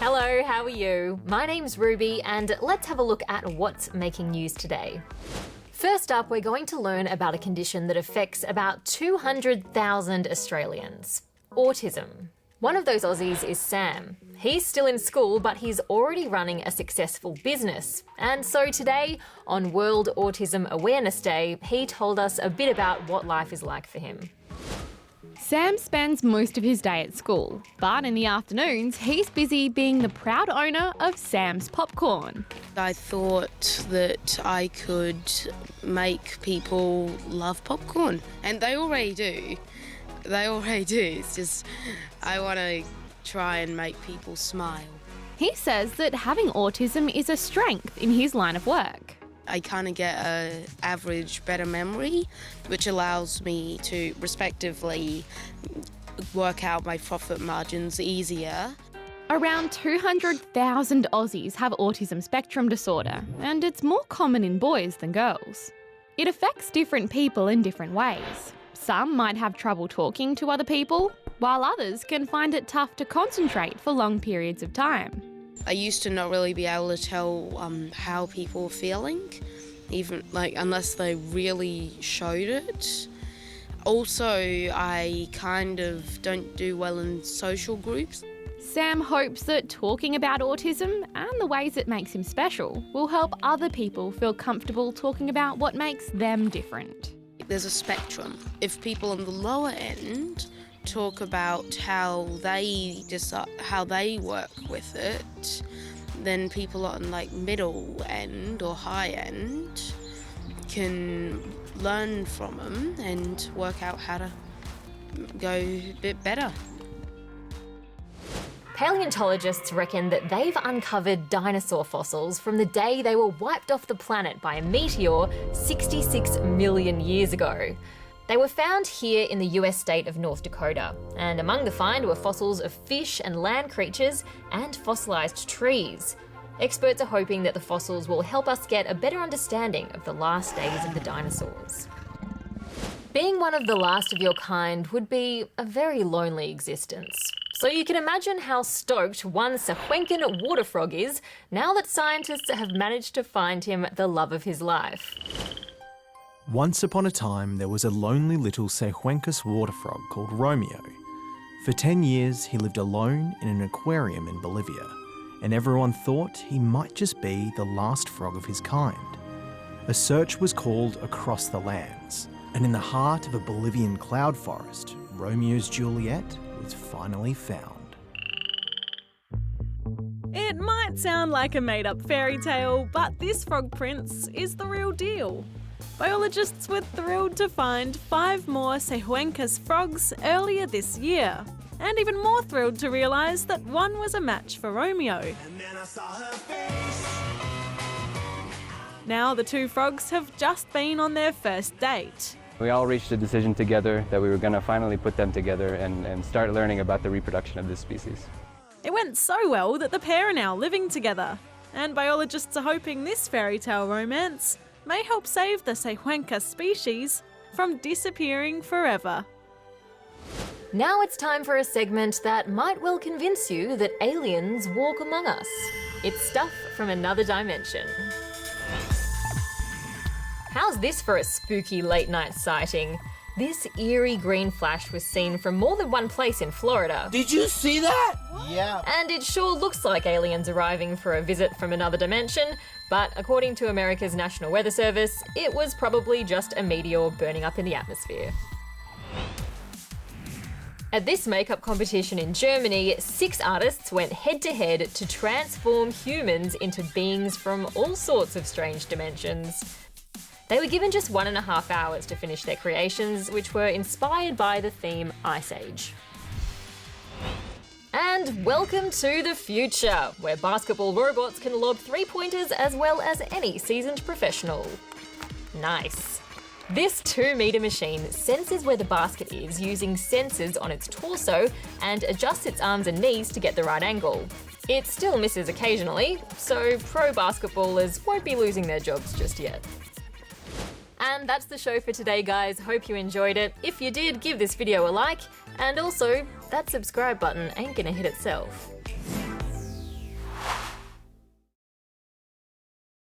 Hello, how are you? My name's Ruby and let's have a look at what's making news today. First up, we're going to learn about a condition that affects about 200,000 Australians: autism. One of those Aussies is Sam. He's still in school, but he's already running a successful business. And so today, on World Autism Awareness Day, he told us a bit about what life is like for him. Sam spends most of his day at school, but in the afternoons he's busy being the proud owner of Sam's Popcorn. I thought that I could make people love popcorn, and they already do. It's just I want to try and make people smile. He says that having autism is a strength in his line of work. I kind of get an average better memory, which allows me to respectively work out my profit margins easier. Around 200,000 Aussies have autism spectrum disorder, and it's more common in boys than girls. It affects different people in different ways. Some might have trouble talking to other people, while others can find it tough to concentrate for long periods of time. I used to not really be able to tell how people were feeling, even unless they really showed it. Also, I kind of don't do well in social groups. Sam hopes that talking about autism and the ways it makes him special will help other people feel comfortable talking about what makes them different. There's a spectrum. If people on the lower end talk about how they work with it, then people on middle end or high end can learn from them and work out how to go a bit better. Paleontologists reckon that they've uncovered dinosaur fossils from the day they were wiped off the planet by a meteor 66 million years ago. They were found here in the US state of North Dakota, and among the find were fossils of fish and land creatures and fossilised trees. Experts are hoping that the fossils will help us get a better understanding of the last days of the dinosaurs. Being one of the last of your kind would be a very lonely existence. So you can imagine how stoked one Sahuencan water frog is now that scientists have managed to find him the love of his life. Once upon a time, there was a lonely little Sahuencan water frog called Romeo. For 10 years, he lived alone in an aquarium in Bolivia, and everyone thought he might just be the last frog of his kind. A search was called across the lands, and in the heart of a Bolivian cloud forest, Romeo's Juliet was finally found. It might sound like a made-up fairy tale, but this frog prince is the real deal. Biologists were thrilled to find 5 more Sahuencan frogs earlier this year, and even more thrilled to realise that one was a match for Romeo. Now the 2 frogs have just been on their first date. We all reached a decision together that we were going to finally put them together and start learning about the reproduction of this species. It went so well that the pair are now living together, and biologists are hoping this fairy tale romance may help save the Sahuencan species from disappearing forever. Now it's time for a segment that might well convince you that aliens walk among us. It's stuff from another dimension. How's this for a spooky late-night sighting? This eerie green flash was seen from more than one place in Florida. Did you see that? Yeah. And it sure looks like aliens arriving for a visit from another dimension, but according to America's National Weather Service, it was probably just a meteor burning up in the atmosphere. At this makeup competition in Germany, 6 artists went head-to-head to transform humans into beings from all sorts of strange dimensions. They were given just 1.5 hours to finish their creations, which were inspired by the theme Ice Age. And welcome to the future, where basketball robots can lob 3-pointers as well as any seasoned professional. Nice. This 2-metre machine senses where the basket is using sensors on its torso and adjusts its arms and knees to get the right angle. It still misses occasionally, so pro basketballers won't be losing their jobs just yet. And that's the show for today, guys. Hope you enjoyed it. If you did, give this video a like, and also, that subscribe button ain't gonna hit itself.